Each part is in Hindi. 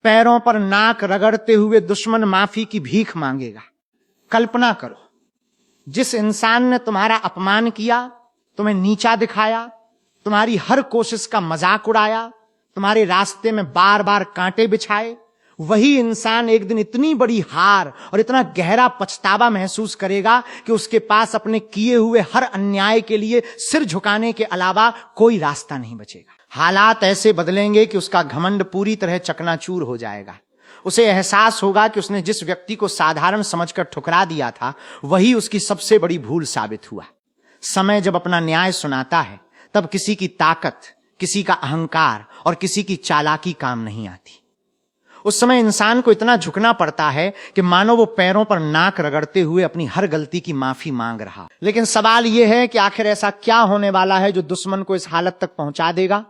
पैरों पर नाक रगड़ते हुए दुश्मन माफी की भीख मांगेगा। कल्पना करो, जिस इंसान ने तुम्हारा अपमान किया, तुम्हें नीचा दिखाया, तुम्हारी हर कोशिश का मजाक उड़ाया, तुम्हारे रास्ते में बार बार कांटे बिछाए, वही इंसान एक दिन इतनी बड़ी हार और इतना गहरा पछतावा महसूस करेगा कि उसके पास अपने किए हुए हर अन्याय के लिए सिर झुकाने के अलावा कोई रास्ता नहीं बचेगा। हालात ऐसे बदलेंगे कि उसका घमंड पूरी तरह चकनाचूर हो जाएगा। उसे एहसास होगा कि उसने जिस व्यक्ति को साधारण समझकर ठुकरा दिया था, वही उसकी सबसे बड़ी भूल साबित हुआ। समय जब अपना न्याय सुनाता है, तब किसी की ताकत, किसी का अहंकार और किसी की चालाकी काम नहीं आती। उस समय इंसान को इतना झुकना पड़ता है कि मानो वो पैरों पर नाक रगड़ते हुए अपनी हर गलती की माफी मांग रहा। लेकिन सवाल यह है कि आखिर ऐसा क्या होने वाला है जो दुश्मन को इस हालत तक पहुंचा देगा?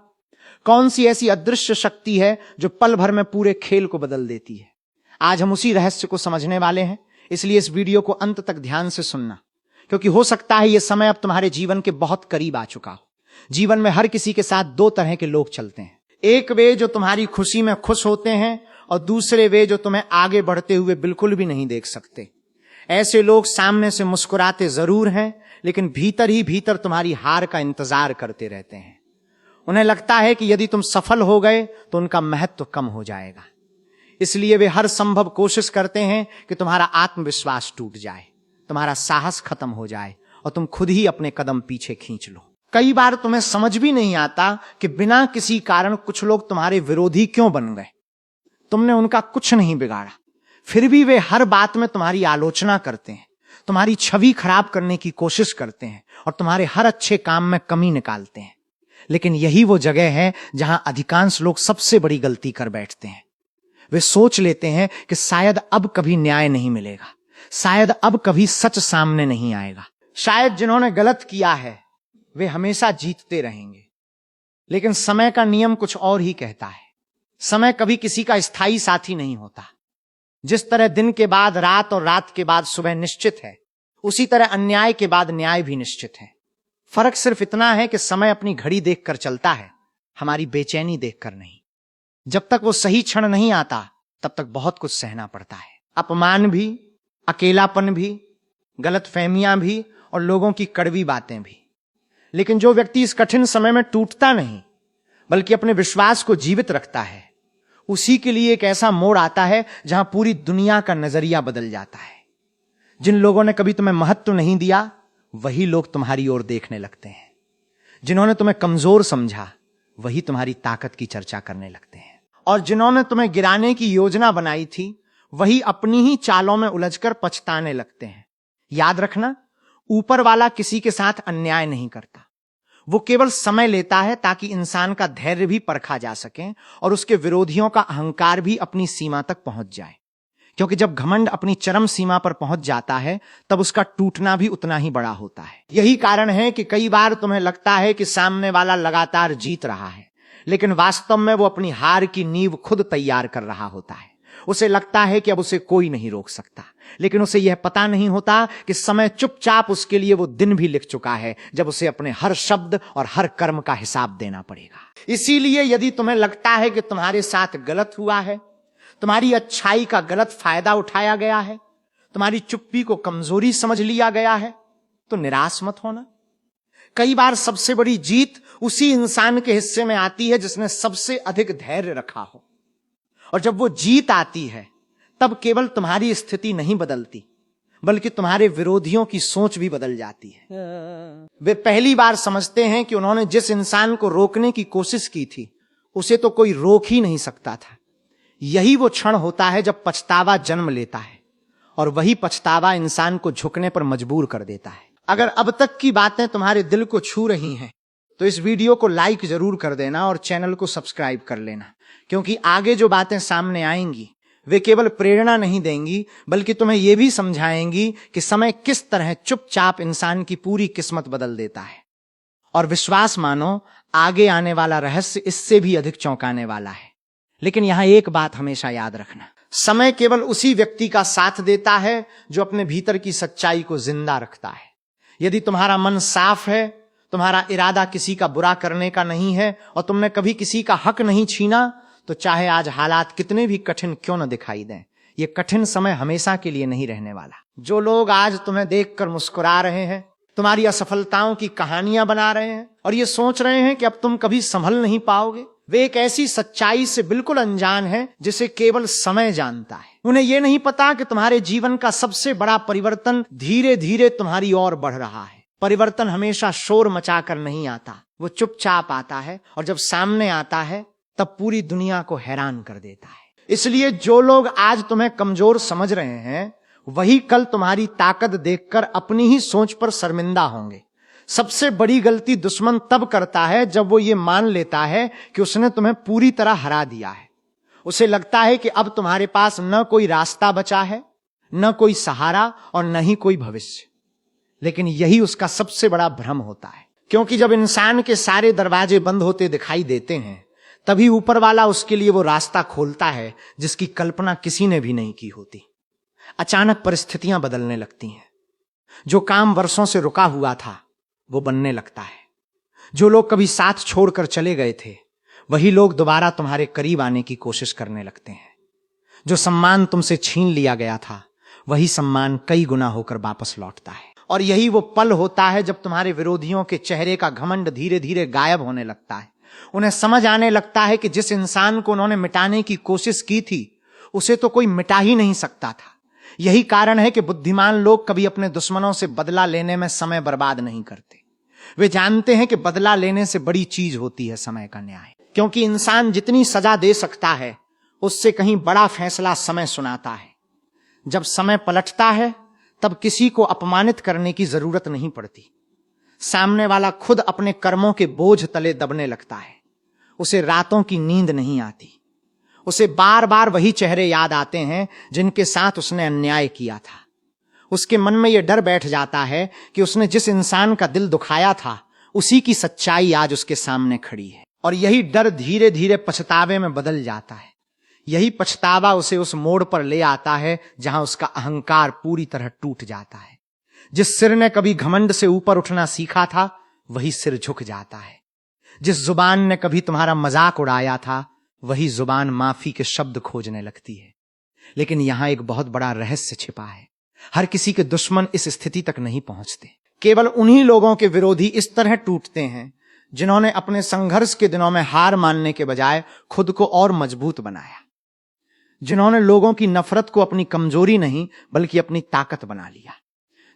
कौन सी ऐसी अदृश्य शक्ति है जो पल भर में पूरे खेल को बदल देती है? आज हम उसी रहस्य को समझने वाले हैं, इसलिए इस वीडियो को अंत तक ध्यान से सुनना, क्योंकि हो सकता है यह समय अब तुम्हारे जीवन के बहुत करीब आ चुका हो। जीवन में हर किसी के साथ दो तरह के लोग चलते हैं। एक वे जो तुम्हारी खुशी में खुश होते हैं, और दूसरे वे जो तुम्हें आगे बढ़ते हुए बिल्कुल भी नहीं देख सकते। ऐसे लोग सामने से मुस्कुराते जरूर हैं, लेकिन भीतर ही भीतर तुम्हारी हार का इंतजार करते रहते हैं। उन्हें लगता है कि यदि तुम सफल हो गए तो उनका महत्व कम हो जाएगा, इसलिए वे हर संभव कोशिश करते हैं कि तुम्हारा आत्मविश्वास टूट जाए, तुम्हारा साहस खत्म हो जाए और तुम खुद ही अपने कदम पीछे खींच लो। कई बार तुम्हें समझ भी नहीं आता कि बिना किसी कारण कुछ लोग तुम्हारे विरोधी क्यों बन गए। तुमने उनका कुछ नहीं बिगाड़ा, फिर भी वे हर बात में तुम्हारी आलोचना करते हैं, तुम्हारी छवि खराब करने की कोशिश करते हैं और तुम्हारे हर अच्छे काम में कमी निकालते हैं। लेकिन यही वो जगह है जहां अधिकांश लोग सबसे बड़ी गलती कर बैठते हैं। वे सोच लेते हैं कि शायद अब कभी न्याय नहीं मिलेगा, शायद अब कभी सच सामने नहीं आएगा, शायद जिन्होंने गलत किया है वे हमेशा जीतते रहेंगे। लेकिन समय का नियम कुछ और ही कहता है। समय कभी किसी का स्थायी साथी नहीं होता। जिस तरह दिन के बाद रात और रात के बाद सुबह निश्चित है, उसी तरह अन्याय के बाद न्याय भी निश्चित है। फर्क सिर्फ इतना है कि समय अपनी घड़ी देखकर चलता है, हमारी बेचैनी देखकर नहीं। जब तक वो सही क्षण नहीं आता, तब तक बहुत कुछ सहना पड़ता है। अपमान भी, अकेलापन भी, गलतफहमियां भी और लोगों की कड़वी बातें भी। लेकिन जो व्यक्ति इस कठिन समय में टूटता नहीं, बल्कि अपने विश्वास को जीवित रखता है, उसी के लिए एक ऐसा मोड़ आता है जहां पूरी दुनिया का नजरिया बदल जाता है। जिन लोगों ने कभी तुम्हें महत्व नहीं दिया, वही लोग तुम्हारी ओर देखने लगते हैं। जिन्होंने तुम्हें कमजोर समझा, वही तुम्हारी ताकत की चर्चा करने लगते हैं। और जिन्होंने तुम्हें गिराने की योजना बनाई थी, वही अपनी ही चालों में उलझकर पछताने लगते हैं। याद रखना, ऊपर वाला किसी के साथ अन्याय नहीं करता। वो केवल समय लेता है ताकि इंसान का धैर्य भी परखा जा सके और उसके विरोधियों का अहंकार भी अपनी सीमा तक पहुंच जाए। क्योंकि जब घमंड अपनी चरम सीमा पर पहुंच जाता है, तब उसका टूटना भी उतना ही बड़ा होता है। यही कारण है कि कई बार तुम्हें लगता है कि सामने वाला लगातार जीत रहा है, लेकिन वास्तव में वो अपनी हार की नींव खुद तैयार कर रहा होता है। उसे लगता है कि अब उसे कोई नहीं रोक सकता, लेकिन उसे यह पता नहीं होता कि समय चुपचाप उसके लिए वो दिन भी लिख चुका है जब उसे अपने हर शब्द और हर कर्म का हिसाब देना पड़ेगा। इसीलिए यदि तुम्हें लगता है कि तुम्हारे साथ गलत हुआ है, तुम्हारी अच्छाई का गलत फायदा उठाया गया है, तुम्हारी चुप्पी को कमजोरी समझ लिया गया है, तो निराश मत होना। कई बार सबसे बड़ी जीत उसी इंसान के हिस्से में आती है जिसने सबसे अधिक धैर्य रखा हो। और जब वो जीत आती है, तब केवल तुम्हारी स्थिति नहीं बदलती, बल्कि तुम्हारे विरोधियों की सोच भी बदल जाती है। वे पहली बार समझते हैं कि उन्होंने जिस इंसान को रोकने की कोशिश की थी, उसे तो कोई रोक ही नहीं सकता था। यही वो क्षण होता है जब पछतावा जन्म लेता है, और वही पछतावा इंसान को झुकने पर मजबूर कर देता है। अगर अब तक की बातें तुम्हारे दिल को छू रही हैं, तो इस वीडियो को लाइक जरूर कर देना और चैनल को सब्सक्राइब कर लेना, क्योंकि आगे जो बातें सामने आएंगी वे केवल प्रेरणा नहीं देंगी, बल्कि तुम्हें यह भी समझाएंगी कि समय किस तरह चुपचाप इंसान की पूरी किस्मत बदल देता है। और विश्वास मानो, आगे आने वाला रहस्य इससे भी अधिक चौंकाने वाला है। लेकिन यहां एक बात हमेशा याद रखना, समय केवल उसी व्यक्ति का साथ देता है जो अपने भीतर की सच्चाई को जिंदा रखता है। यदि तुम्हारा मन साफ है, तुम्हारा इरादा किसी का बुरा करने का नहीं है और तुमने कभी किसी का हक नहीं छीना, तो चाहे आज हालात कितने भी कठिन क्यों न दिखाई दें, ये कठिन समय हमेशा के लिए नहीं रहने वाला। जो लोग आज तुम्हें देखकर मुस्कुरा रहे हैं, तुम्हारी असफलताओं की कहानियां बना रहे हैं और ये सोच रहे हैं कि अब तुम कभी संभल नहीं पाओगे, वे एक ऐसी सच्चाई से बिल्कुल अनजान हैं जिसे केवल समय जानता है। उन्हें यह नहीं पता कि तुम्हारे जीवन का सबसे बड़ा परिवर्तन धीरे धीरे तुम्हारी ओर बढ़ रहा है। परिवर्तन हमेशा शोर मचाकर नहीं आता, वो चुपचाप आता है और जब सामने आता है तब पूरी दुनिया को हैरान कर देता है। इसलिए जो लोग आज तुम्हें कमजोर समझ रहे हैं, वही कल तुम्हारी ताकत देखकर अपनी ही सोच पर शर्मिंदा होंगे। सबसे बड़ी गलती दुश्मन तब करता है जब वो ये मान लेता है कि उसने तुम्हें पूरी तरह हरा दिया है। उसे लगता है कि अब तुम्हारे पास न कोई रास्ता बचा है, न कोई सहारा और न ही कोई भविष्य। लेकिन यही उसका सबसे बड़ा भ्रम होता है, क्योंकि जब इंसान के सारे दरवाजे बंद होते दिखाई देते हैं, तभी ऊपर वाला उसके लिए वो रास्ता खोलता है जिसकी कल्पना किसी ने भी नहीं की होती। अचानक परिस्थितियां बदलने लगती हैं। जो काम वर्षों से रुका हुआ था वो बनने लगता है। जो लोग कभी साथ छोड़कर चले गए थे, वही लोग दोबारा तुम्हारे करीब आने की कोशिश करने लगते हैं। जो सम्मान तुमसे छीन लिया गया था, वही सम्मान कई गुना होकर वापस लौटता है। और यही वो पल होता है जब तुम्हारे विरोधियों के चेहरे का घमंड धीरे धीरे गायब होने लगता है। उन्हें समझ आने लगता है कि जिस इंसान को उन्होंने मिटाने की कोशिश की थी, उसे तो कोई मिटा ही नहीं सकता था। यही कारण है कि बुद्धिमान लोग कभी अपने दुश्मनों से बदला लेने में समय बर्बाद नहीं करते। वे जानते हैं कि बदला लेने से बड़ी चीज होती है समय का न्याय। क्योंकि इंसान जितनी सजा दे सकता है, उससे कहीं बड़ा फैसला समय सुनाता है। जब समय पलटता है, तब किसी को अपमानित करने की जरूरत नहीं पड़ती। सामने वाला खुद अपने कर्मों के बोझ तले दबने लगता है। उसे रातों की नींद नहीं आती। उसे बार बार वही चेहरे याद आते हैं जिनके साथ उसने अन्याय किया था। उसके मन में यह डर बैठ जाता है कि उसने जिस इंसान का दिल दुखाया था, उसी की सच्चाई आज उसके सामने खड़ी है। और यही डर धीरे धीरे पछतावे में बदल जाता है। यही पछतावा उसे उस मोड़ पर ले आता है जहां उसका अहंकार पूरी तरह टूट जाता है। जिस सिर ने कभी घमंड से ऊपर उठना सीखा था, वही सिर झुक जाता है। जिस जुबान ने कभी तुम्हारा मजाक उड़ाया था, वही जुबान माफी के शब्द खोजने लगती है। लेकिन यहां एक बहुत बड़ा रहस्य छिपा है। हर किसी के दुश्मन इस स्थिति तक नहीं पहुंचते। केवल उन्हीं लोगों के विरोधी इस तरह टूटते हैं जिन्होंने अपने संघर्ष के दिनों में हार मानने के बजाय खुद को और मजबूत बनाया। जिन्होंने लोगों की नफरत को अपनी कमजोरी नहीं बल्कि अपनी ताकत बना लिया।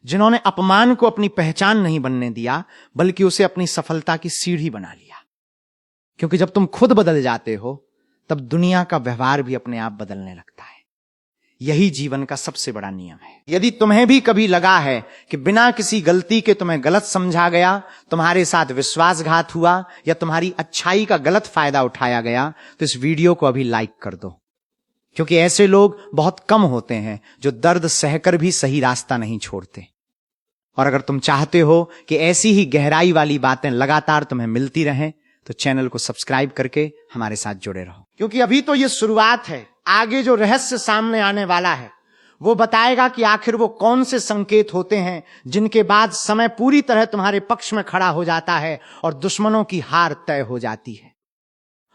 जिन्होंने अपमान को अपनी पहचान नहीं बनने दिया बल्कि उसे अपनी सफलता की सीढ़ी बना लिया। क्योंकि जब तुम खुद बदल जाते हो, तब दुनिया का व्यवहार भी अपने आप बदलने लगता है। यही जीवन का सबसे बड़ा नियम है। यदि तुम्हें भी कभी लगा है कि बिना किसी गलती के तुम्हें गलत समझा गया, तुम्हारे साथ विश्वासघात हुआ या तुम्हारी अच्छाई का गलत फायदा उठाया गया, तो इस वीडियो को अभी लाइक कर दो। क्योंकि ऐसे लोग बहुत कम होते हैं जो दर्द सहकर भी सही रास्ता नहीं छोड़ते। और अगर तुम चाहते हो कि ऐसी ही गहराई वाली बातें लगातार तुम्हें मिलती रहें, तो चैनल को सब्सक्राइब करके हमारे साथ जुड़े रहो। क्योंकि अभी तो ये शुरुआत है। आगे जो रहस्य सामने आने वाला है, वो बताएगा कि आखिर वो कौन से संकेत होते हैं जिनके बाद समय पूरी तरह तुम्हारे पक्ष में खड़ा हो जाता है और दुश्मनों की हार तय हो जाती है।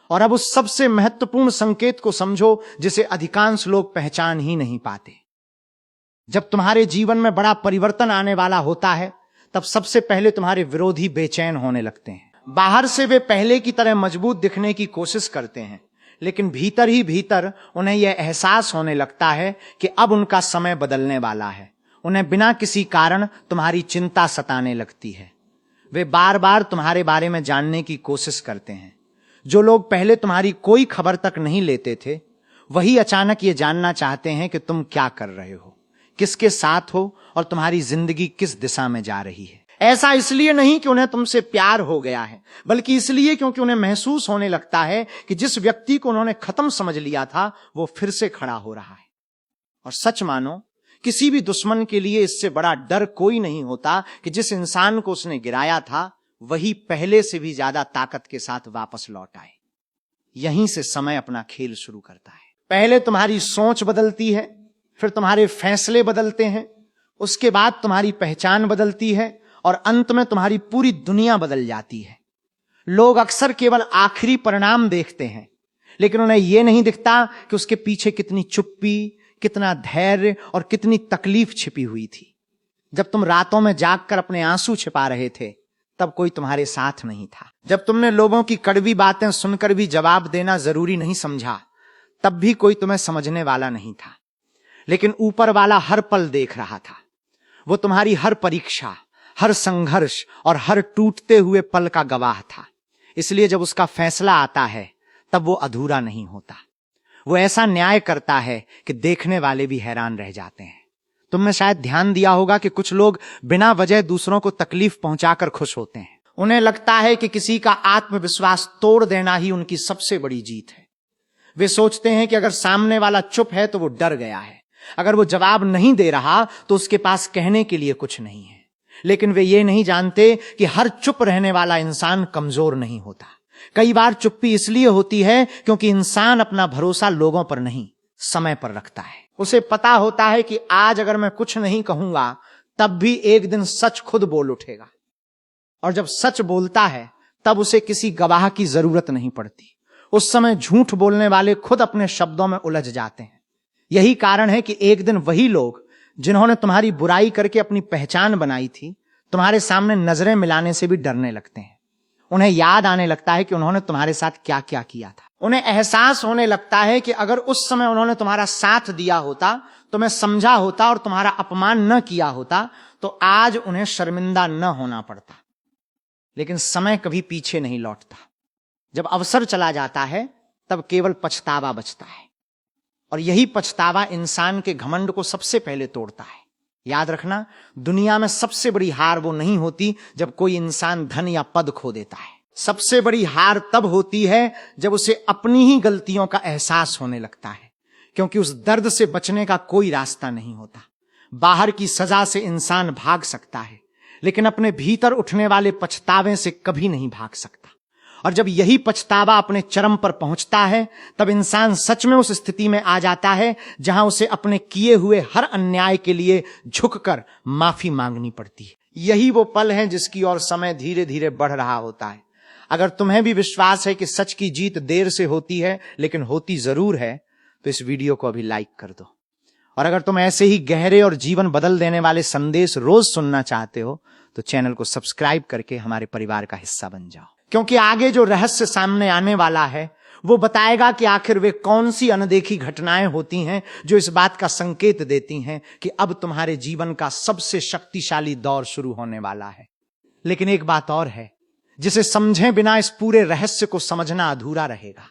और अब उस सबसे महत्वपूर्ण संकेत को समझो जिसे अधिकांश लोग पहचान ही नहीं पाते। जब तुम्हारे जीवन में बड़ा परिवर्तन आने वाला होता है, तब सबसे पहले तुम्हारे विरोधी बेचैन होने लगते हैं। बाहर से वे पहले की तरह मजबूत दिखने की कोशिश करते हैं, लेकिन भीतर ही भीतर उन्हें यह एहसास होने लगता है कि अब उनका समय बदलने वाला है। उन्हें बिना किसी कारण तुम्हारी चिंता सताने लगती है। वे बार बार तुम्हारे बारे में जानने की कोशिश करते हैं। जो लोग पहले तुम्हारी कोई खबर तक नहीं लेते थे, वही अचानक ये जानना चाहते हैं कि तुम क्या कर रहे हो, किसके साथ हो और तुम्हारी जिंदगी किस दिशा में जा रही है। ऐसा इसलिए नहीं कि उन्हें तुमसे प्यार हो गया है, बल्कि इसलिए क्योंकि उन्हें महसूस होने लगता है कि जिस व्यक्ति को उन्होंने खत्म समझ लिया था, वो फिर से खड़ा हो रहा है। और सच मानो, किसी भी दुश्मन के लिए इससे बड़ा डर कोई नहीं होता कि जिस इंसान को उसने गिराया था, वही पहले से भी ज्यादा ताकत के साथ वापस लौट आए। यहीं से समय अपना खेल शुरू करता है। पहले तुम्हारी सोच बदलती है, फिर तुम्हारे फैसले बदलते हैं, उसके बाद तुम्हारी पहचान बदलती है और अंत में तुम्हारी पूरी दुनिया बदल जाती है। लोग अक्सर केवल आखिरी परिणाम देखते हैं, लेकिन उन्हें यह नहीं दिखता कि उसके पीछे कितनी चुप्पी, कितना धैर्य और कितनी तकलीफ छिपी हुई थी। जब तुम रातों में जागकर अपने आंसू छिपा रहे थे, तब कोई तुम्हारे साथ नहीं था। जब तुमने लोगों की कड़वी बातें सुनकर भी जवाब देना जरूरी नहीं समझा, तब भी कोई तुम्हें समझने वाला नहीं था। लेकिन ऊपर वाला हर पल देख रहा था। वो तुम्हारी हर परीक्षा, हर संघर्ष और हर टूटते हुए पल का गवाह था। इसलिए जब उसका फैसला आता है, तब वो अधूरा नहीं होता। वो ऐसा न्याय करता है कि देखने वाले भी हैरान रह जाते हैं। तुमने शायद ध्यान दिया होगा कि कुछ लोग बिना वजह दूसरों को तकलीफ पहुंचाकर खुश होते हैं। उन्हें लगता है कि किसी का आत्मविश्वास तोड़ देना ही उनकी सबसे बड़ी जीत है। वे सोचते हैं कि अगर सामने वाला चुप है तो वो डर गया है, अगर वो जवाब नहीं दे रहा तो उसके पास कहने के लिए कुछ नहीं है। लेकिन वे ये नहीं जानते कि हर चुप रहने वाला इंसान कमजोर नहीं होता। कई बार चुप्पी इसलिए होती है क्योंकि इंसान अपना भरोसा लोगों पर नहीं, समय पर रखता है। उसे पता होता है कि आज अगर मैं कुछ नहीं कहूंगा, तब भी एक दिन सच खुद बोल उठेगा। और जब सच बोलता है, तब उसे किसी गवाह की जरूरत नहीं पड़ती। उस समय झूठ बोलने वाले खुद अपने शब्दों में उलझ जाते हैं। यही कारण है कि एक दिन वही लोग जिन्होंने तुम्हारी बुराई करके अपनी पहचान बनाई थी, तुम्हारे सामने नजरें मिलाने से भी डरने लगते हैं। उन्हें याद आने लगता है कि उन्होंने तुम्हारे साथ क्या क्या किया था। उन्हें एहसास होने लगता है कि अगर उस समय उन्होंने तुम्हारा साथ दिया होता, तुम्हें समझा होता और तुम्हारा अपमान न किया होता, तो आज उन्हें शर्मिंदा न होना पड़ता। लेकिन समय कभी पीछे नहीं लौटता। जब अवसर चला जाता है, तब केवल पछतावा बचता है। और यही पछतावा इंसान के घमंड को सबसे पहले तोड़ता है। याद रखना, दुनिया में सबसे बड़ी हार वो नहीं होती जब कोई इंसान धन या पद खो देता है। सबसे बड़ी हार तब होती है जब उसे अपनी ही गलतियों का एहसास होने लगता है, क्योंकि उस दर्द से बचने का कोई रास्ता नहीं होता। बाहर की सजा से इंसान भाग सकता है, लेकिन अपने भीतर उठने वाले पछतावे से कभी नहीं भाग सकता। और जब यही पछतावा अपने चरम पर पहुंचता है, तब इंसान सच में उस स्थिति में आ जाता है जहां उसे अपने किए हुए हर अन्याय के लिए झुककर माफी मांगनी पड़ती है। यही वो पल है जिसकी ओर समय धीरे धीरे बढ़ रहा होता है। अगर तुम्हें भी विश्वास है कि सच की जीत देर से होती है, लेकिन होती जरूर है, तो इस वीडियो को अभी लाइक कर दो। और अगर तुम ऐसे ही गहरे और जीवन बदल देने वाले संदेश रोज सुनना चाहते हो, तो चैनल को सब्सक्राइब करके हमारे परिवार का हिस्सा बन जाओ। क्योंकि आगे जो रहस्य सामने आने वाला है, वो बताएगा कि आखिर वे कौन सी अनदेखी घटनाएं होती हैं जो इस बात का संकेत देती हैं कि अब तुम्हारे जीवन का सबसे शक्तिशाली दौर शुरू होने वाला है। लेकिन एक बात और है, जिसे समझे बिना इस पूरे रहस्य को समझना अधूरा रहेगा।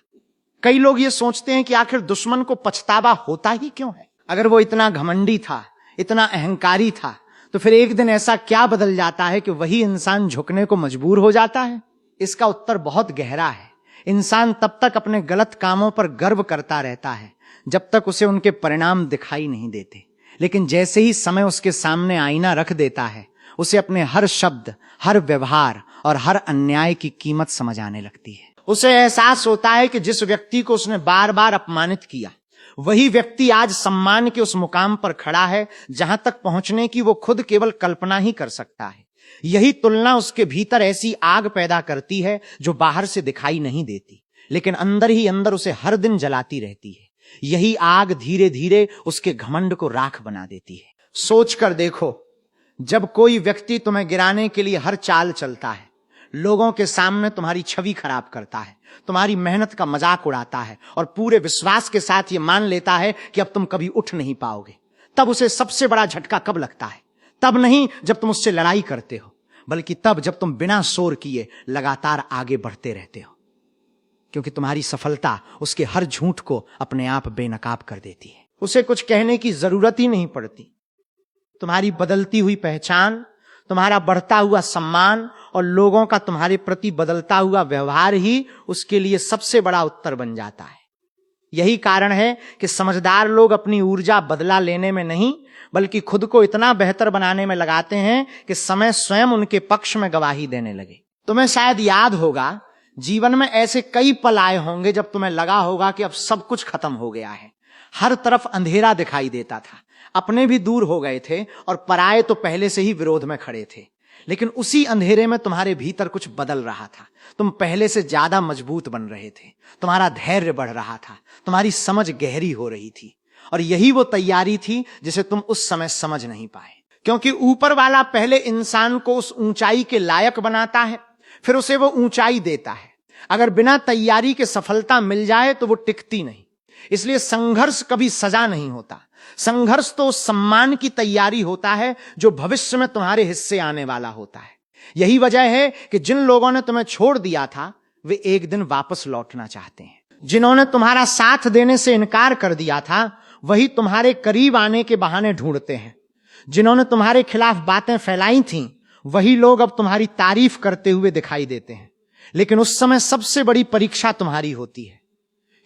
कई लोग ये सोचते हैं कि आखिर दुश्मन को पछतावा होता ही क्यों है। अगर वो इतना घमंडी था, इतना अहंकारी था, तो फिर एक दिन ऐसा क्या बदल जाता है कि वही इंसान झुकने को मजबूर हो जाता है? इसका उत्तर बहुत गहरा है। इंसान तब तक अपने गलत कामों पर गर्व करता रहता है जब तक उसे उनके परिणाम दिखाई नहीं देते। लेकिन जैसे ही समय उसके सामने आईना रख देता है, उसे अपने हर शब्द, हर व्यवहार और हर अन्याय की कीमत समझ आने लगती है। उसे एहसास होता है कि जिस व्यक्ति को उसने बार बार अपमानित किया, वही व्यक्ति आज सम्मान के उस मुकाम पर खड़ा है जहां तक पहुंचने की वो खुद केवल कल्पना ही कर सकता है। यही तुलना उसके भीतर ऐसी आग पैदा करती है जो बाहर से दिखाई नहीं देती, लेकिन अंदर ही अंदर उसे हर दिन जलाती रहती है। यही आग धीरे धीरे उसके घमंड को राख बना देती है। सोच कर देखो, जब कोई व्यक्ति तुम्हें गिराने के लिए हर चाल चलता है, लोगों के सामने तुम्हारी छवि खराब करता है, तुम्हारी मेहनत का मजाक उड़ाता है और पूरे विश्वास के साथ ये मान लेता है कि अब तुम कभी उठ नहीं पाओगे, तब उसे सबसे बड़ा झटका कब लगता है? तब नहीं जब तुम उससे लड़ाई करते हो, बल्कि तब जब तुम बिना शोर किए लगातार आगे बढ़ते रहते हो। क्योंकि तुम्हारी सफलता उसके हर झूठ को अपने आप बेनकाब कर देती है। उसे कुछ कहने की जरूरत ही नहीं पड़ती। तुम्हारी बदलती हुई पहचान, तुम्हारा बढ़ता हुआ सम्मान और लोगों का तुम्हारे प्रति बदलता हुआ व्यवहार ही उसके लिए सबसे बड़ा उत्तर बन जाता है। यही कारण है कि समझदार लोग अपनी ऊर्जा बदला लेने में नहीं, बल्कि खुद को इतना बेहतर बनाने में लगाते हैं कि समय स्वयं उनके पक्ष में गवाही देने लगे। तुम्हें शायद याद होगा, जीवन में ऐसे कई पल आए होंगे जब तुम्हें लगा होगा कि अब सब कुछ खत्म हो गया है। हर तरफ अंधेरा दिखाई देता था, अपने भी दूर हो गए थे और पराये तो पहले से ही विरोध में खड़े थे। लेकिन उसी अंधेरे में तुम्हारे भीतर कुछ बदल रहा था। तुम पहले से ज्यादा मजबूत बन रहे थे, तुम्हारा धैर्य बढ़ रहा था, तुम्हारी समझ गहरी हो रही थी। और यही वो तैयारी थी जिसे तुम उस समय समझ नहीं पाए, क्योंकि ऊपर वाला पहले इंसान को उस ऊंचाई के लायक बनाता है, फिर उसे वो ऊंचाई देता है। अगर बिना तैयारी के सफलता मिल जाए तो वो टिकती नहीं। इसलिए संघर्ष कभी सजा नहीं होता। संघर्ष तो उस सम्मान की तैयारी होता है जो भविष्य में तुम्हारे हिस्से आने वाला होता है। यही वजह है कि जिन लोगों ने तुम्हें छोड़ दिया था वे एक दिन वापस लौटना चाहते हैं। जिन्होंने तुम्हारा साथ देने से इनकार कर दिया था वही तुम्हारे करीब आने के बहाने ढूंढते हैं। जिन्होंने तुम्हारे खिलाफ बातें फैलाई थीं वही लोग अब तुम्हारी तारीफ करते हुए दिखाई देते हैं। लेकिन उस समय सबसे बड़ी परीक्षा तुम्हारी होती है,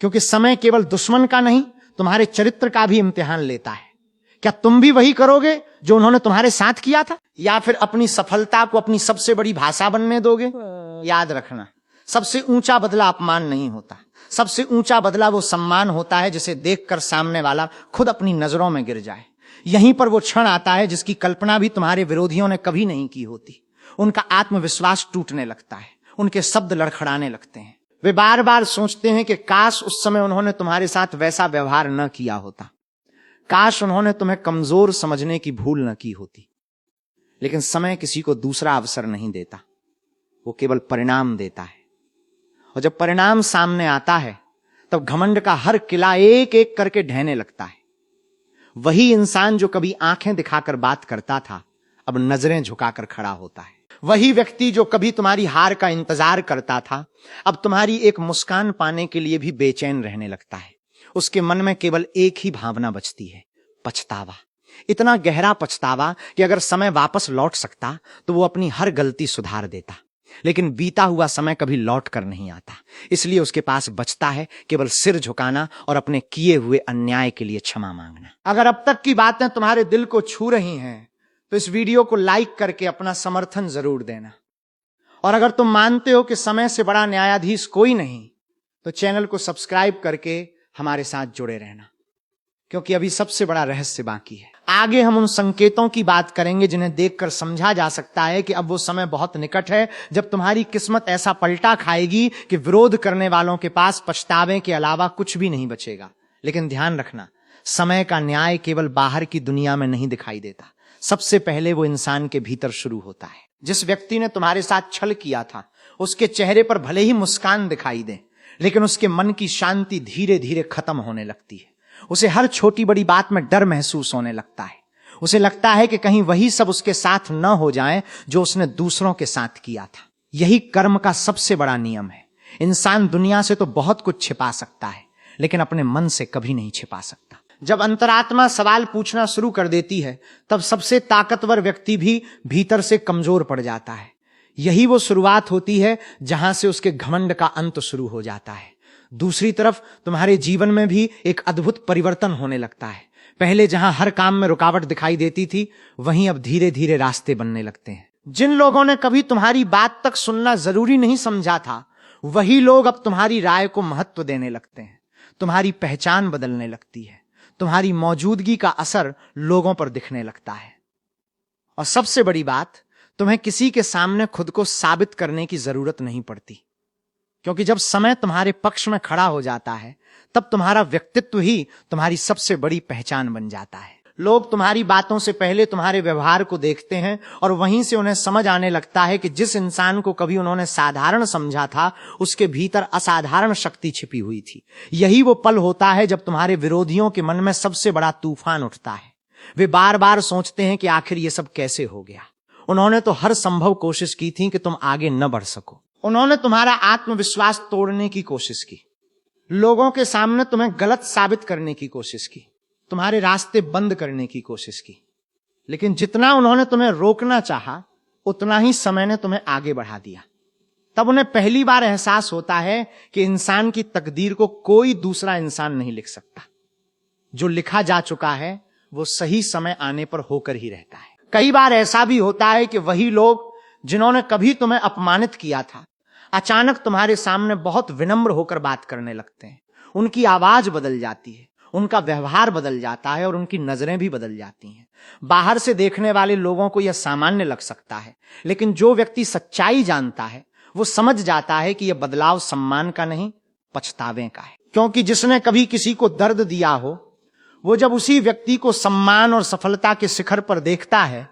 क्योंकि समय केवल दुश्मन का नहीं तुम्हारे चरित्र का भी इम्तिहान लेता है। क्या तुम भी वही करोगे जो उन्होंने तुम्हारे साथ किया था, या फिर अपनी सफलता को अपनी सबसे बड़ी भाषा बनने दोगे? याद रखना, सबसे ऊंचा बदला अपमान नहीं होता। सबसे ऊंचा बदला वो सम्मान होता है जिसे देखकर सामने वाला खुद अपनी नजरों में गिर जाए। यहीं पर वो क्षण आता है जिसकी कल्पना भी तुम्हारे विरोधियों ने कभी नहीं की होती। उनका आत्मविश्वास टूटने लगता है, उनके शब्द लड़खड़ाने लगते हैं। वे बार बार सोचते हैं कि काश उस समय उन्होंने तुम्हारे साथ वैसा व्यवहार न किया होता, काश उन्होंने तुम्हें कमजोर समझने की भूल न की होती। लेकिन समय किसी को दूसरा अवसर नहीं देता, वो केवल परिणाम देता है। और जब परिणाम सामने आता है तब घमंड का हर किला एक एक करके ढहने लगता है। वही इंसान जो कभी आंखें दिखाकर बात करता था अब नजरें झुकाकर खड़ा होता है। वही व्यक्ति जो कभी तुम्हारी हार का इंतजार करता था अब तुम्हारी एक मुस्कान पाने के लिए भी बेचैन रहने लगता है। उसके मन में केवल एक ही भावना बचती है, पछतावा। इतना गहरा पछतावा कि अगर समय वापस लौट सकता तो वो अपनी हर गलती सुधार देता। लेकिन बीता हुआ समय कभी लौट कर नहीं आता, इसलिए उसके पास बचता है केवल सिर झुकाना और अपने किए हुए अन्याय के लिए क्षमा मांगना। अगर अब तक की बातें तुम्हारे दिल को छू रही हैं तो इस वीडियो को लाइक करके अपना समर्थन जरूर देना। और अगर तुम मानते हो कि समय से बड़ा न्यायाधीश कोई नहीं तो चैनल को सब्सक्राइब करके हमारे साथ जुड़े रहना, क्योंकि अभी सबसे बड़ा रहस्य बाकी है। आगे हम उन संकेतों की बात करेंगे जिन्हें देखकर समझा जा सकता है कि अब वो समय बहुत निकट है जब तुम्हारी किस्मत ऐसा पलटा खाएगी कि विरोध करने वालों के पास पछतावे के अलावा कुछ भी नहीं बचेगा। लेकिन ध्यान रखना, समय का न्याय केवल बाहर की दुनिया में नहीं दिखाई देता, सबसे पहले वो इंसान के भीतर शुरू होता है। जिस व्यक्ति ने तुम्हारे साथ छल किया था उसके चेहरे पर भले ही मुस्कान दिखाई दे, लेकिन उसके मन की शांति धीरे धीरे खत्म होने लगती है। उसे हर छोटी बड़ी बात में डर महसूस होने लगता है। उसे लगता है कि कहीं वही सब उसके साथ न हो जाए जो उसने दूसरों के साथ किया था। यही कर्म का सबसे बड़ा नियम है। इंसान दुनिया से तो बहुत कुछ छिपा सकता है लेकिन अपने मन से कभी नहीं छिपा सकता। जब अंतरात्मा सवाल पूछना शुरू कर देती है तब सबसे ताकतवर व्यक्ति भी भीतर से कमजोर पड़ जाता है। यही वो शुरुआत होती है जहां से उसके घमंड का अंत शुरू हो जाता है। दूसरी तरफ तुम्हारे जीवन में भी एक अद्भुत परिवर्तन होने लगता है। पहले जहां हर काम में रुकावट दिखाई देती थी वहीं अब धीरे धीरे रास्ते बनने लगते हैं। जिन लोगों ने कभी तुम्हारी बात तक सुनना जरूरी नहीं समझा था वही लोग अब तुम्हारी राय को महत्व देने लगते हैं। तुम्हारी पहचान बदलने लगती है, तुम्हारी मौजूदगी का असर लोगों पर दिखने लगता है। और सबसे बड़ी बात, तुम्हें किसी के सामने खुद को साबित करने की जरूरत नहीं पड़ती, क्योंकि जब समय तुम्हारे पक्ष में खड़ा हो जाता है तब तुम्हारा व्यक्तित्व ही तुम्हारी सबसे बड़ी पहचान बन जाता है। लोग तुम्हारी बातों से पहले तुम्हारे व्यवहार को देखते हैं और वहीं से उन्हें समझ आने लगता है कि जिस इंसान को कभी उन्होंने साधारण समझा था उसके भीतर असाधारण शक्ति छिपी हुई थी। यही वो पल होता है जब तुम्हारे विरोधियों के मन में सबसे बड़ा तूफान उठता है। वे बार बार सोचते हैं कि आखिर ये सब कैसे हो गया। उन्होंने तो हर संभव कोशिश की थी कि तुम आगे न बढ़ सको। उन्होंने तुम्हारा आत्मविश्वास तोड़ने की कोशिश की, लोगों के सामने तुम्हें गलत साबित करने की कोशिश की, तुम्हारे रास्ते बंद करने की कोशिश की। लेकिन जितना उन्होंने तुम्हें रोकना चाहा उतना ही समय ने तुम्हें आगे बढ़ा दिया। तब उन्हें पहली बार एहसास होता है कि इंसान की तकदीर को कोई दूसरा इंसान नहीं लिख सकता। जो लिखा जा चुका है वो सही समय आने पर होकर ही रहता है। कई बार ऐसा भी होता है कि वही लोग जिन्होंने कभी तुम्हें अपमानित किया था अचानक तुम्हारे सामने बहुत विनम्र होकर बात करने लगते हैं। उनकी आवाज बदल जाती है, उनका व्यवहार बदल जाता है और उनकी नजरें भी बदल जाती हैं। बाहर से देखने वाले लोगों को यह सामान्य लग सकता है, लेकिन जो व्यक्ति सच्चाई जानता है वो समझ जाता है कि यह बदलाव सम्मान का नहीं, पछतावे का है। क्योंकि जिसने कभी किसी को दर्द दिया हो, वो जब उसी व्यक्ति को सम्मान और सफलता के शिखर पर देखता है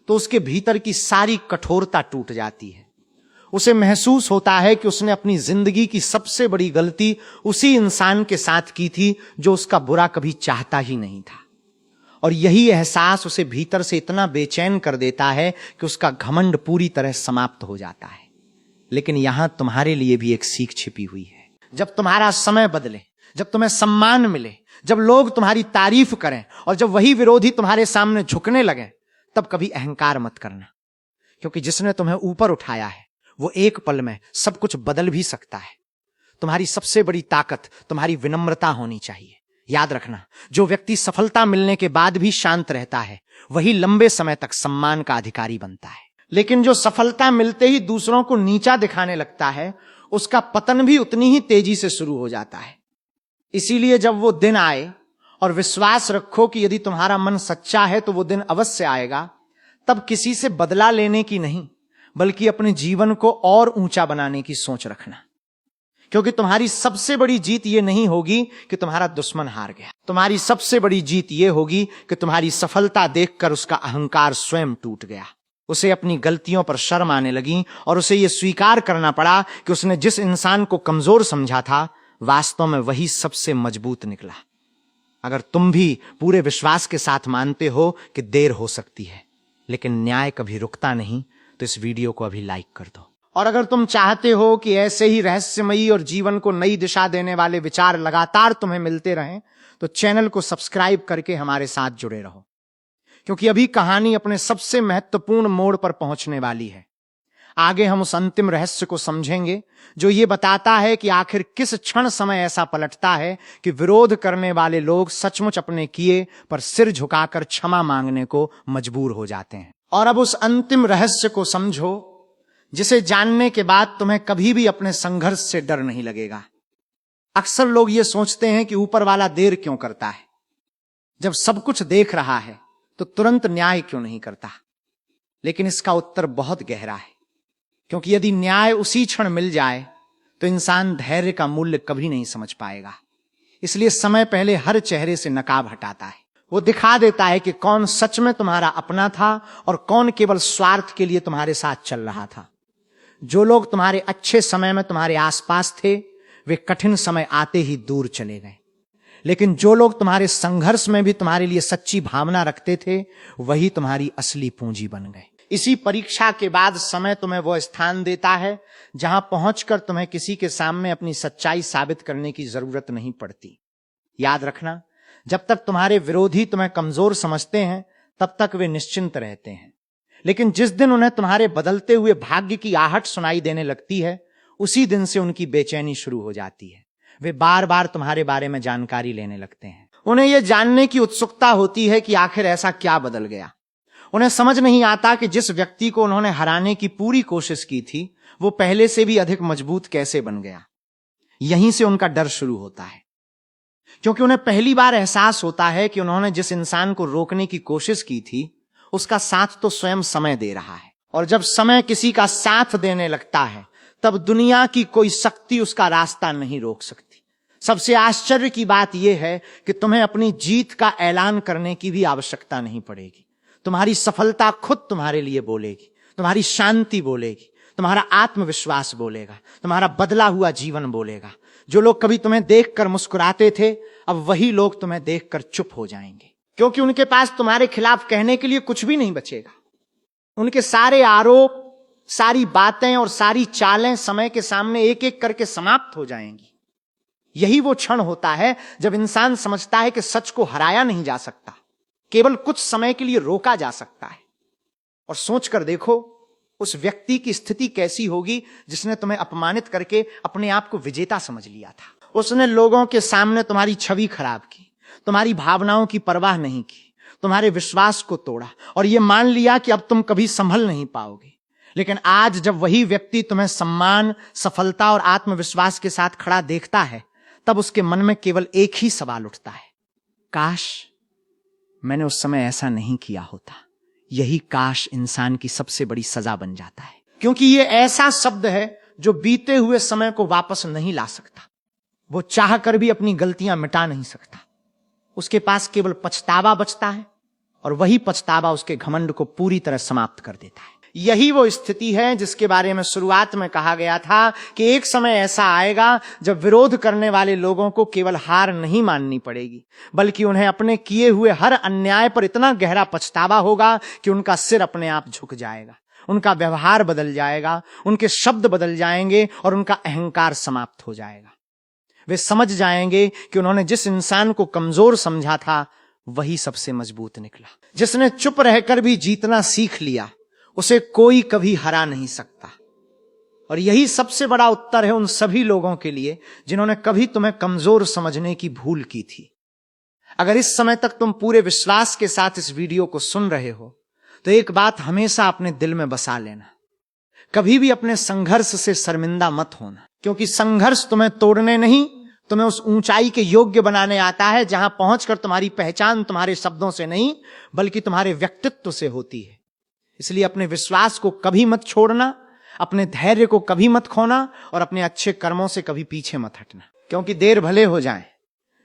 तो उसके भीतर की सारी कठोरता टूट जाती है। उसे महसूस होता है कि उसने अपनी जिंदगी की सबसे बड़ी गलती उसी इंसान के साथ की थी जो उसका बुरा कभी चाहता ही नहीं था। और यही एहसास उसे भीतर से इतना बेचैन कर देता है कि उसका घमंड पूरी तरह समाप्त हो जाता है। लेकिन यहां तुम्हारे लिए भी एक सीख छिपी हुई है। जब तुम्हारा समय बदले, जब तुम्हें सम्मान मिले, जब लोग तुम्हारी तारीफ करें और जब वही विरोधी तुम्हारे सामने झुकने लगे, तब कभी अहंकार मत करना। क्योंकि जिसने तुम्हें ऊपर उठाया है वो एक पल में सब कुछ बदल भी सकता है। तुम्हारी सबसे बड़ी ताकत तुम्हारी विनम्रता होनी चाहिए। याद रखना, जो व्यक्ति सफलता मिलने के बाद भी शांत रहता है वही लंबे समय तक सम्मान का अधिकारी बनता है। लेकिन जो सफलता मिलते ही दूसरों को नीचा दिखाने लगता है, उसका पतन भी उतनी ही तेजी से शुरू हो जाता है। इसीलिए जब वो दिन आए, और विश्वास रखो कि यदि तुम्हारा मन सच्चा है तो वो दिन अवश्य आएगा, तब किसी से बदला लेने की नहीं बल्कि अपने जीवन को और ऊंचा बनाने की सोच रखना। क्योंकि तुम्हारी सबसे बड़ी जीत ये नहीं होगी कि तुम्हारा दुश्मन हार गया। तुम्हारी सबसे बड़ी जीत ये होगी कि तुम्हारी सफलता देखकर उसका अहंकार स्वयं टूट गया। उसे अपनी गलतियों पर शर्म आने लगी और उसे यह स्वीकार करना पड़ा कि उसने जिस इंसान को कमजोर समझा था वास्तव में वही सबसे मजबूत निकला। अगर तुम भी पूरे विश्वास के साथ मानते हो कि देर हो सकती है लेकिन न्याय कभी रुकता नहीं, तो इस वीडियो को अभी लाइक कर दो। और अगर तुम चाहते हो कि ऐसे ही रहस्यमयी और जीवन को नई दिशा देने वाले विचार लगातार तुम्हें मिलते रहें, तो चैनल को सब्सक्राइब करके हमारे साथ जुड़े रहो। क्योंकि अभी कहानी अपने सबसे महत्वपूर्ण मोड़ पर पहुंचने वाली है। आगे हम उस अंतिम रहस्य को समझेंगे जो ये बताता है कि आखिर किस क्षण समय ऐसा पलटता है कि विरोध करने वाले लोग सचमुच अपने किए पर सिर झुकाकर क्षमा मांगने को मजबूर हो जाते हैं। और अब उस अंतिम रहस्य को समझो जिसे जानने के बाद तुम्हें कभी भी अपने संघर्ष से डर नहीं लगेगा। अक्सर लोग ये सोचते हैं कि ऊपर वाला देर क्यों करता है, जब सब कुछ देख रहा है तो तुरंत न्याय क्यों नहीं करता। लेकिन इसका उत्तर बहुत गहरा है, क्योंकि यदि न्याय उसी क्षण मिल जाए तो इंसान धैर्य का मूल्य कभी नहीं समझ पाएगा। इसलिए समय पहले हर चेहरे से नकाब हटाता है। वो दिखा देता है कि कौन सच में तुम्हारा अपना था और कौन केवल स्वार्थ के लिए तुम्हारे साथ चल रहा था। जो लोग तुम्हारे अच्छे समय में तुम्हारे आसपास थे वे कठिन समय आते ही दूर चले गए, लेकिन जो लोग तुम्हारे संघर्ष में भी तुम्हारे लिए सच्ची भावना रखते थे वही तुम्हारी असली पूंजी बन गए। इसी परीक्षा के बाद समय तुम्हें वो स्थान देता है जहां पहुंचकर तुम्हें किसी के सामने अपनी सच्चाई साबित करने की जरूरत नहीं पड़ती। याद रखना, जब तक तुम्हारे विरोधी तुम्हें कमजोर समझते हैं तब तक वे निश्चिंत रहते हैं, लेकिन जिस दिन उन्हें तुम्हारे बदलते हुए भाग्य की आहट सुनाई देने लगती है उसी दिन से उनकी बेचैनी शुरू हो जाती है। वे बार बार तुम्हारे बारे में जानकारी लेने लगते हैं। उन्हें यह जानने की उत्सुकता होती है कि आखिर ऐसा क्या बदल गया। उन्हें समझ नहीं आता कि जिस व्यक्ति को उन्होंने हराने की पूरी कोशिश की थी वो पहले से भी अधिक मजबूत कैसे बन गया। यहीं से उनका डर शुरू होता है, क्योंकि उन्हें पहली बार एहसास होता है कि उन्होंने जिस इंसान को रोकने की कोशिश की थी उसका साथ तो स्वयं समय दे रहा है। और जब समय किसी का साथ देने लगता है तब दुनिया की कोई शक्ति उसका रास्ता नहीं रोक सकती। सबसे आश्चर्य की बात यह है कि तुम्हें अपनी जीत का ऐलान करने की भी आवश्यकता नहीं पड़ेगी। तुम्हारी सफलता खुद तुम्हारे लिए बोलेगी, तुम्हारी शांति बोलेगी, तुम्हारा आत्मविश्वास बोलेगा, तुम्हारा बदला हुआ जीवन बोलेगा। जो लोग कभी तुम्हें देखकर मुस्कुराते थे अब वही लोग तुम्हें देखकर चुप हो जाएंगे, क्योंकि उनके पास तुम्हारे खिलाफ कहने के लिए कुछ भी नहीं बचेगा। उनके सारे आरोप, सारी बातें और सारी चालें समय के सामने एक एक करके समाप्त हो जाएंगी। यही वो क्षण होता है जब इंसान समझता है कि सच को हराया नहीं जा सकता, केवल कुछ समय के लिए रोका जा सकता है। और सोचकर देखो उस व्यक्ति की स्थिति कैसी होगी जिसने तुम्हें अपमानित करके अपने आप को विजेता समझ लिया था। उसने लोगों के सामने तुम्हारी छवि खराब की, तुम्हारी भावनाओं की परवाह नहीं की, तुम्हारे विश्वास को तोड़ा और यह मान लिया कि अब तुम कभी संभल नहीं पाओगे। लेकिन आज जब वही व्यक्ति तुम्हें सम्मान, सफलता और आत्मविश्वास के साथ खड़ा देखता है तब उसके मन में केवल एक ही सवाल उठता है, काश मैंने उस समय ऐसा नहीं किया होता। यही काश इंसान की सबसे बड़ी सजा बन जाता है, क्योंकि ये ऐसा शब्द है जो बीते हुए समय को वापस नहीं ला सकता। वो चाह कर भी अपनी गलतियां मिटा नहीं सकता। उसके पास केवल पछतावा बचता है, और वही पछतावा उसके घमंड को पूरी तरह समाप्त कर देता है। यही वो स्थिति है जिसके बारे में शुरुआत में कहा गया था कि एक समय ऐसा आएगा जब विरोध करने वाले लोगों को केवल हार नहीं माननी पड़ेगी, बल्कि उन्हें अपने किए हुए हर अन्याय पर इतना गहरा पछतावा होगा कि उनका सिर अपने आप झुक जाएगा, उनका व्यवहार बदल जाएगा, उनके शब्द बदल जाएंगे और उनका अहंकार समाप्त हो जाएगा। वे समझ जाएंगे कि उन्होंने जिस इंसान को कमजोर समझा था वही सबसे मजबूत निकला। जिसने चुप रहकर भी जीतना सीख लिया उसे कोई कभी हरा नहीं सकता। और यही सबसे बड़ा उत्तर है उन सभी लोगों के लिए जिन्होंने कभी तुम्हें कमजोर समझने की भूल की थी। अगर इस समय तक तुम पूरे विश्वास के साथ इस वीडियो को सुन रहे हो तो एक बात हमेशा अपने दिल में बसा लेना, कभी भी अपने संघर्ष से शर्मिंदा मत होना, क्योंकि संघर्ष तुम्हें तोड़ने नहीं, तुम्हें उस ऊंचाई के योग्य बनाने आता है जहां पहुंचकर तुम्हारी पहचान तुम्हारे शब्दों से नहीं बल्कि तुम्हारे व्यक्तित्व से होती है। इसलिए अपने विश्वास को कभी मत छोड़ना, अपने धैर्य को कभी मत खोना और अपने अच्छे कर्मों से कभी पीछे मत हटना, क्योंकि देर भले हो जाए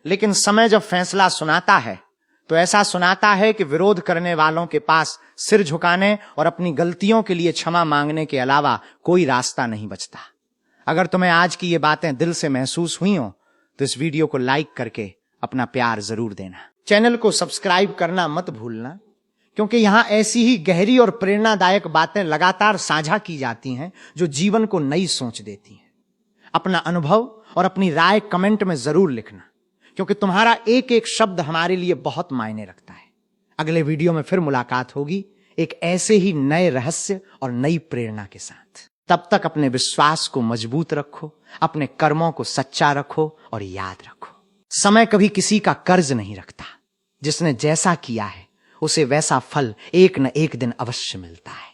लेकिन समय जब फैसला सुनाता है तो ऐसा सुनाता है कि विरोध करने वालों के पास सिर झुकाने और अपनी गलतियों के लिए क्षमा मांगने के अलावा कोई रास्ता नहीं बचता। अगर तुम्हें आज की ये बातें दिल से महसूस हुई हो तो इस वीडियो को लाइक करके अपना प्यार जरूर देना। चैनल को सब्सक्राइब करना मत भूलना, क्योंकि यहां ऐसी ही गहरी और प्रेरणादायक बातें लगातार साझा की जाती हैं जो जीवन को नई सोच देती हैं। अपना अनुभव और अपनी राय कमेंट में जरूर लिखना, क्योंकि तुम्हारा एक एक शब्द हमारे लिए बहुत मायने रखता है। अगले वीडियो में फिर मुलाकात होगी एक ऐसे ही नए रहस्य और नई प्रेरणा के साथ। तब तक अपने विश्वास को मजबूत रखो, अपने कर्मों को सच्चा रखो और याद रखो, समय कभी किसी का कर्ज नहीं रखता। जिसने जैसा किया है उसे वैसा फल एक न एक दिन अवश्य मिलता है।